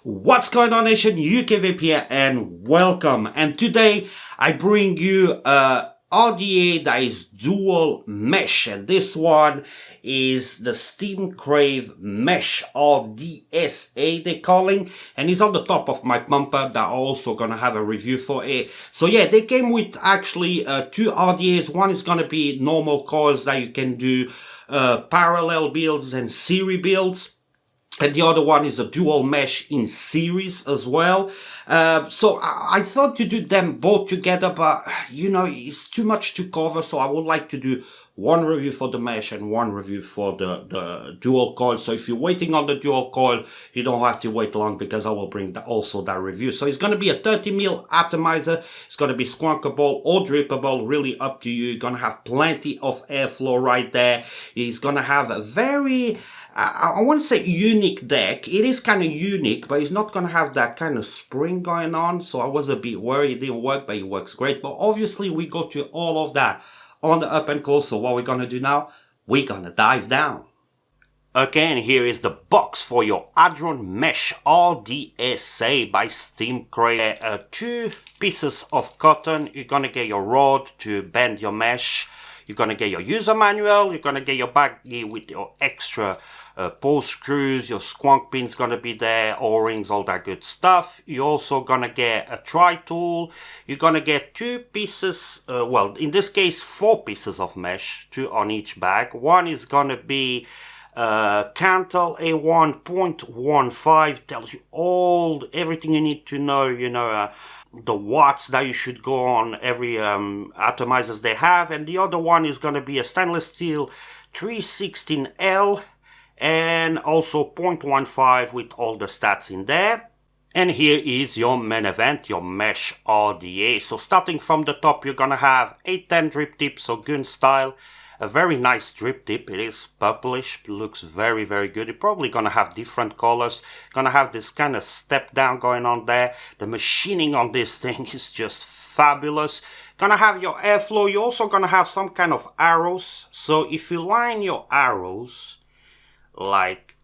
What's going on, nation? ukvapeuk here and welcome. And today I bring you a Rdsa that is dual mesh, and this one is the Steamcrave mesh, or Rdsa they're calling, and it's on the top of my pumper that I'm also gonna have a review for it. So yeah, they came with actually two Rdsa's. One is gonna be normal coils that you can do parallel builds and series builds, and the other one is a dual mesh in series as well. So I thought to do them both together, but you know, it's too much to cover, so I would like to do one review for the mesh and one review for the dual coil. So if you're waiting on the dual coil, you don't have to wait long, because I will bring also that review. So it's going to be a 30mm atomizer. It's going to be squankable or drippable, really up to you. You're going to have plenty of airflow right there. It's going to have a very, I wouldn't say unique deck. It is kind of unique, but it's not going to have that kind of spring going on. So I was a bit worried it didn't work, but it works great. But obviously we go to all of that on the up and close. So what we're going to do now, we're going to dive down. Okay, and here is the box for your Hadron Mesh Rdsa by Steamcrave. Two pieces of cotton. You're going to get your rod to bend your mesh. You're going to get your user manual. You're going to get your baggie with your extra post screws. Your squonk pin's going to be there, O-rings, all that good stuff. You're also going to get a tri tool. You're going to get two pieces, well, in this case, 4 pieces of mesh, 2 on each bag. One is going to be Cantel A1.15, tells you everything you need to know, you know, the watts that you should go on every atomizers they have. And the other one is going to be a stainless steel 316L, and also 0.15 with all the stats in there. And here is your main event, your mesh Rdsa. So starting from the top, you're going to have 810 drip tip, so gun style. A very nice drip tip. It is purplish, looks very, very good. You're probably gonna have different colors. Gonna have this kind of step down going on there. The machining on this thing is just fabulous. Gonna have your airflow. You're also gonna have some kind of arrows. So if you line your arrows like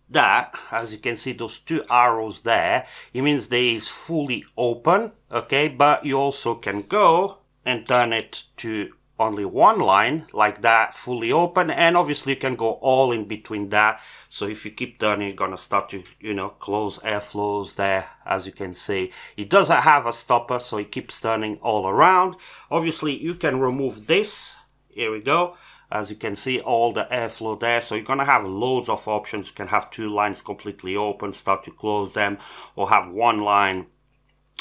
that, as you can see, those 2 arrows there, it means they is fully open, okay? But you also can go and turn it to only one line like that, fully open, and obviously you can go all in between that. So if you keep turning, you're gonna start to, you know, close airflows there. As you can see, it doesn't have a stopper, so it keeps turning all around. Obviously you can remove this. Here we go. As you can see, all the airflow there. So you're gonna have loads of options. You can have 2 lines completely open, start to close them, or have 1 line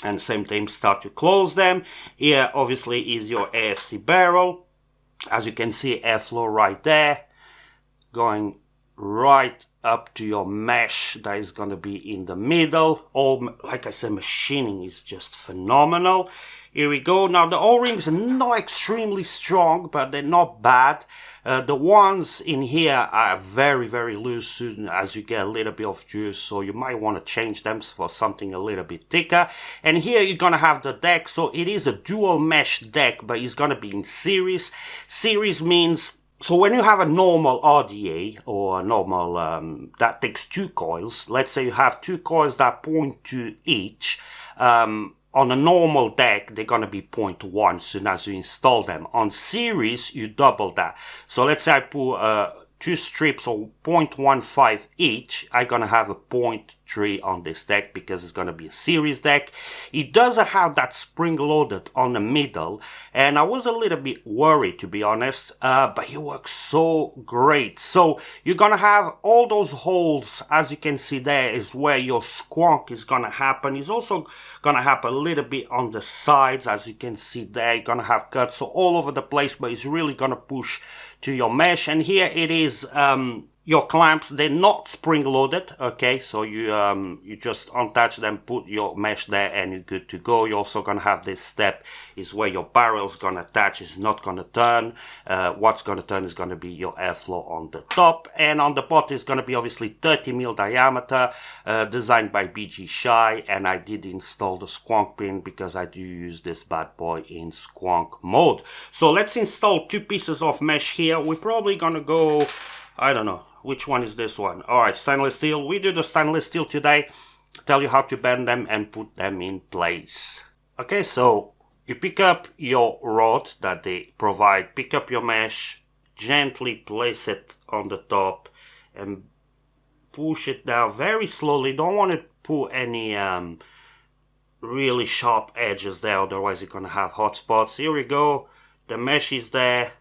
and same time start to close them. Here obviously is your AFC barrel. As you can see, airflow right there, going right up to your mesh that is going to be in the middle. All, like I said, machining is just phenomenal. Here we go. Now the O-rings are not extremely strong, but they're not bad. The ones in here are very, very loose soon as you get a little bit of juice, so you might want to change them for something a little bit thicker. And here you're gonna have the deck. So it is a dual mesh deck, but it's gonna be in series. Series means, so when you have a normal Rdsa or a normal that takes 2 coils, let's say you have 2 coils that point to each, on a normal deck, they're going to be 0.1 soon as you install them. On series, you double that. So let's say I put 2 strips of 0.15 each. I'm going to have a 0.3 on this deck because it's going to be a series deck. It doesn't have that spring loaded on the middle, and I was a little bit worried, to be honest, but it works so great. So you're going to have all those holes, as you can see there, is where your squonk is going to happen. It's also going to happen a little bit on the sides, as you can see there. You're going to have cuts so all over the place, but it's really going to push to your mesh. And here it is, your clamps, they're not spring loaded, okay? So you just unattach them, put your mesh there, and you're good to go. You're also gonna have this step is where your barrel's gonna attach. It's not gonna turn. What's gonna turn is gonna be your airflow on the top, and on the bottom is gonna be obviously 30mm diameter, designed by BG Shy, and I did install the squonk pin because I do use this bad boy in squonk mode. So let's install 2 pieces of mesh here. We're probably gonna go, I don't know, which one is this one? Alright, stainless steel. We do the stainless steel today. Tell you how to bend them and put them in place. Okay, so you pick up your rod that they provide, pick up your mesh, gently place it on the top and push it down very slowly. Don't want to put any really sharp edges there, otherwise you're gonna have hot spots. Here we go, the mesh is there,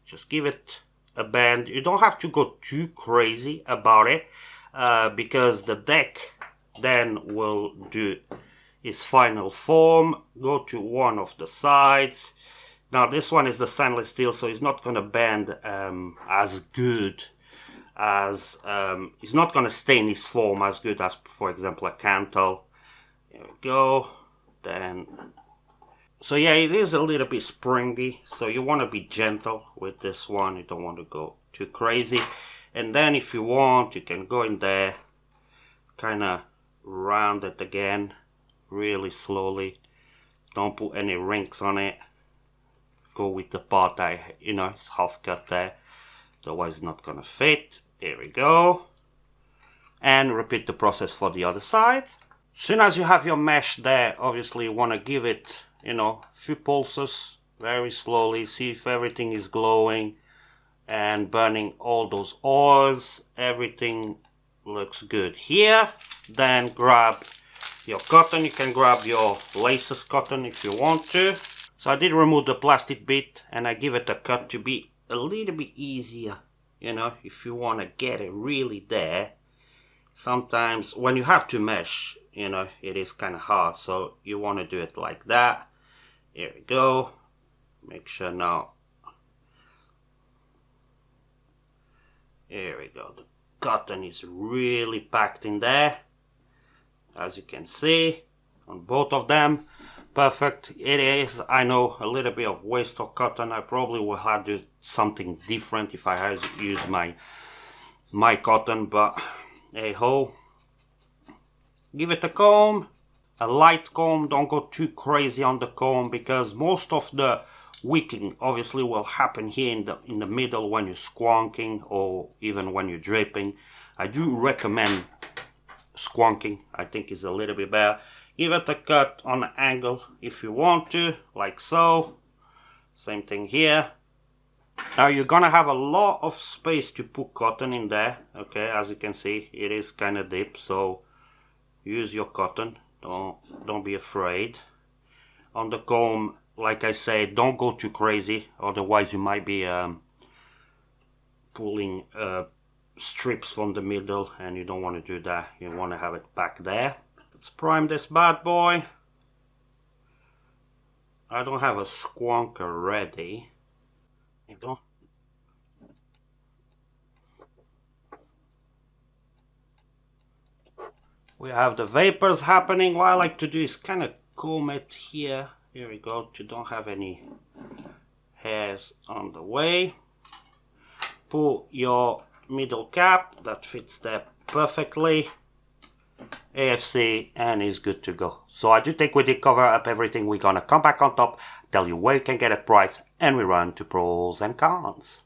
just give it a bend. You don't have to go too crazy about it because the deck then will do its final form. Go to one of the sides. Now this one is the stainless steel, so it's not gonna bend as good as it's not gonna stay in its form as good as, for example, a cantle. There we go. Then, so yeah, it is a little bit springy, so you want to be gentle with this one. You don't want to go too crazy. And then if you want, you can go in there, kind of round it again really slowly. Don't put any rings on it. Go with the part that, you know, it's half cut there, otherwise it's not gonna fit. Here we go. And repeat the process for the other side. Soon as you have your mesh there, obviously you want to give it, you know, a few pulses very slowly, see if everything is glowing and burning all those oils. Everything looks good here. Then grab your cotton. You can grab your laces cotton if you want to. So I did remove the plastic bit and I give it a cut to be a little bit easier, you know, if you want to get it really there. Sometimes when you have to mesh, you know, it is kind of hard, so you want to do it like that. Here we go. Make sure now. Here we go. The cotton is really packed in there, as you can see, on both of them. Perfect. It is, I know, a little bit of waste of cotton. I probably will have to do something different if I had to use my cotton, but hey ho. Give it a comb, a light comb. Don't go too crazy on the comb because most of the wicking obviously will happen here in the middle when you're squonking or even when you're draping. I do recommend squonking. I think it's a little bit better. Give it a cut on an angle if you want to, like so. Same thing here. Now you're gonna have a lot of space to put cotton in there. Okay, as you can see, it is kind of deep, so use your cotton. Don't be afraid. On the comb, like I said, don't go too crazy, otherwise you might be pulling strips from the middle, and you don't want to do that. You want to have it back there. Let's prime this bad boy. I don't have a squonker ready. You don't. We have the vapors happening. What I like to do is kind of comb it here. Here we go, to don't have any hairs on the way. Pull your middle cap, that fits there perfectly. AFC, and is good to go. So I do think we did cover up everything. We're gonna come back on top, tell you where you can get a price, and we run to pros and cons.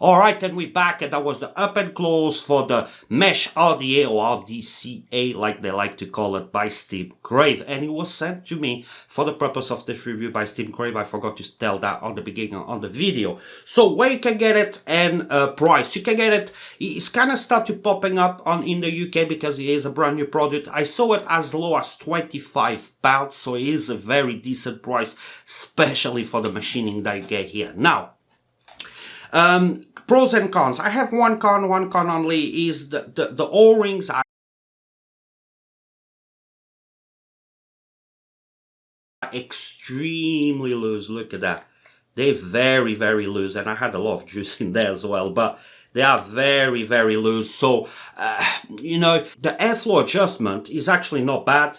Alright, then we're back, and that was the up and close for the Mesh Rdsa or Rdsa, like they like to call it, by Steamcrave. And it was sent to me for the purpose of this review by Steamcrave. I forgot to tell that on the beginning on the video. So where you can get it and price. You can get it, it's kind of started popping up in the UK because it is a brand new product. I saw it as low as £25, so it is a very decent price, especially for the machining that you get here. Now, pros and cons. I have one con only, is the O-rings are extremely loose. Look at that. They're very, very loose, and I had a lot of juice in there as well, but they are very, very loose. So, you know, the airflow adjustment is actually not bad.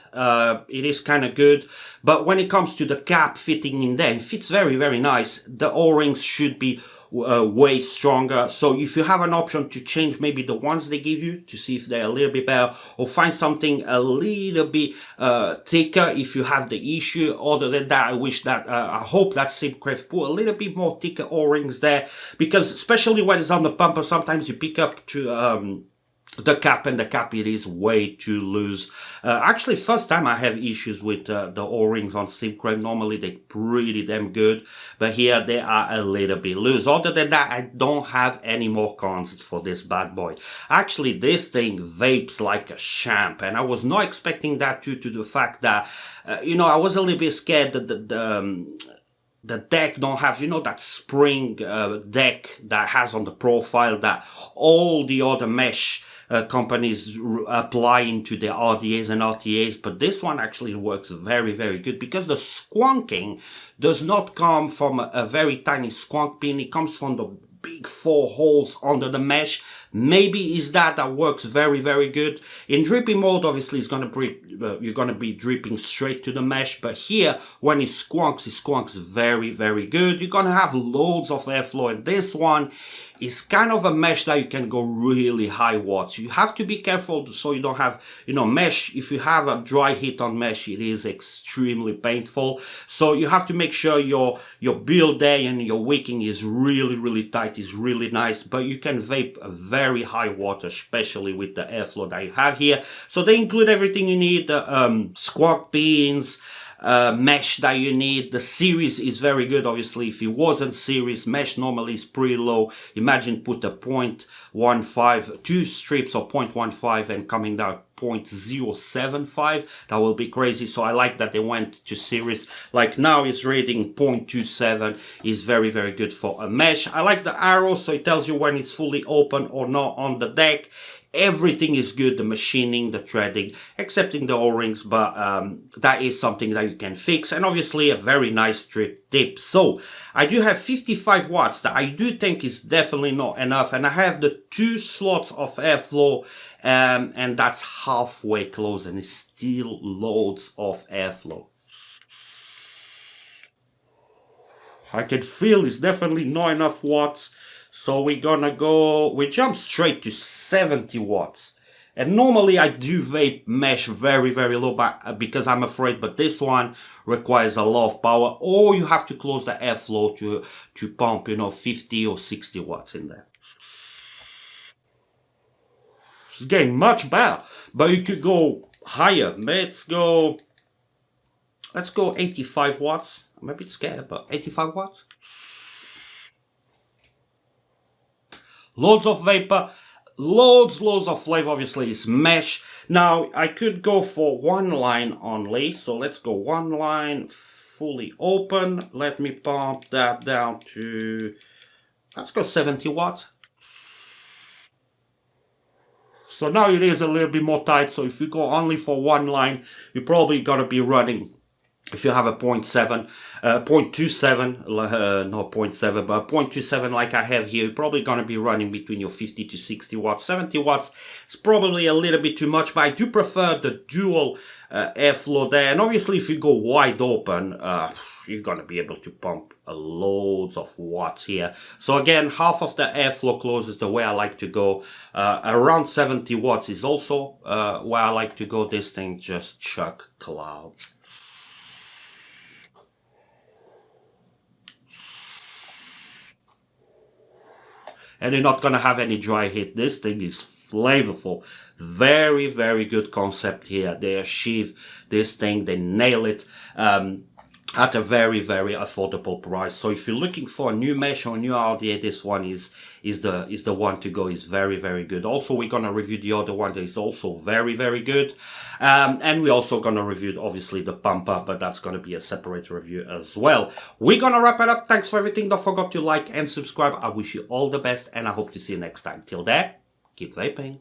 It is kind of good. But when it comes to the cap fitting in there, it fits very, very nice. The O-rings should be way stronger. So if you have an option to change maybe the ones they give you to see if they're a little bit better, or find something a little bit thicker if you have the issue. Other than that, I hope that Steamcrave put a little bit more thicker O-rings there, because especially when it's on the pumper, sometimes you pick up to the cap, and the cap, it is way too loose. Actually, first time I have issues with the O-rings on Steamcrave. Normally they're pretty damn good, but here they are a little bit loose. Other than that, I don't have any more cons for this bad boy. Actually, this thing vapes like a champ, and I was not expecting that due to the fact that you know, I was a little bit scared that the deck don't have, you know, that spring deck that has on the profile that all the other mesh companies apply into their RDAs and RTAs, but this one actually works very, very good, because the squonking does not come from a very tiny squonk pin. It comes from the big 4 holes under the mesh. Maybe is that works very, very good. In dripping mode, obviously it's gonna be you're gonna be dripping straight to the mesh, but here when it squonks very, very good. You're gonna have loads of airflow, and this one is kind of a mesh that you can go really high watts. You have to be careful so you don't have, you know, mesh. If you have a dry heat on mesh, it is extremely painful. So you have to make sure your build day and your wicking is really, really tight, is really nice, but you can vape a very high watt, especially with the airflow that you have here. So they include everything you need, the squawk pins, mesh that you need. The series is very good. Obviously, if it wasn't series, mesh normally is pretty low. Imagine put a 0.15, 2 strips of 0.15 and coming down 0.075. That will be crazy. So I like that they went to series. Like now it's rating 0.27, is very, very good for a mesh. I like the arrow, so it tells you when it's fully open or not on the deck. Everything is good, the machining, the threading, excepting the O-rings, but that is something that you can fix. And obviously a very nice drip tip. So I do have 55 watts that I do think is definitely not enough, and I have the 2 slots of airflow, and that's halfway close, and it's still loads of airflow. I can feel it's definitely not enough watts. So we jump straight to 70 watts. And normally I do vape mesh very, very low, but because I'm afraid, but this one requires a lot of power, or you have to close the airflow to pump, you know, 50 or 60 watts in there. It's getting much better, but you could go higher. Let's go 85 watts. I'm a bit scared, but 85 watts. Loads of vapor, loads of flavor. Obviously it's mesh. Now I could go for 1 line only, so let's go 1 line fully open. Let me pump that down to, let's go 70 watts. So now it is a little bit more tight, so if you go only for 1 line, you're probably gonna be running, if you have a 0.27, not 0.7, but 0.27 like I have here, you're probably going to be running between your 50 to 60 watts. 70 watts is probably a little bit too much, but I do prefer the dual airflow there. And obviously if you go wide open, you're going to be able to pump loads of watts here. So again, half of the airflow closes the way I like to go. Around 70 watts is also where I like to go. This thing just chuck clouds. And you're not gonna have any dry heat. This thing is flavorful. Very, very good concept here. They achieve this thing, they nail it at a very, very affordable price. So if you're looking for a new mesh or a new RDA, this one is the one to go. Is very, very good. Also, we're gonna review the other one that is also very, very good. And we're also gonna review obviously the pumper, but that's gonna be a separate review as well. We're gonna wrap it up. Thanks for everything. Don't forget to like and subscribe. I wish you all the best, and I hope to see you next time. Till then, keep vaping.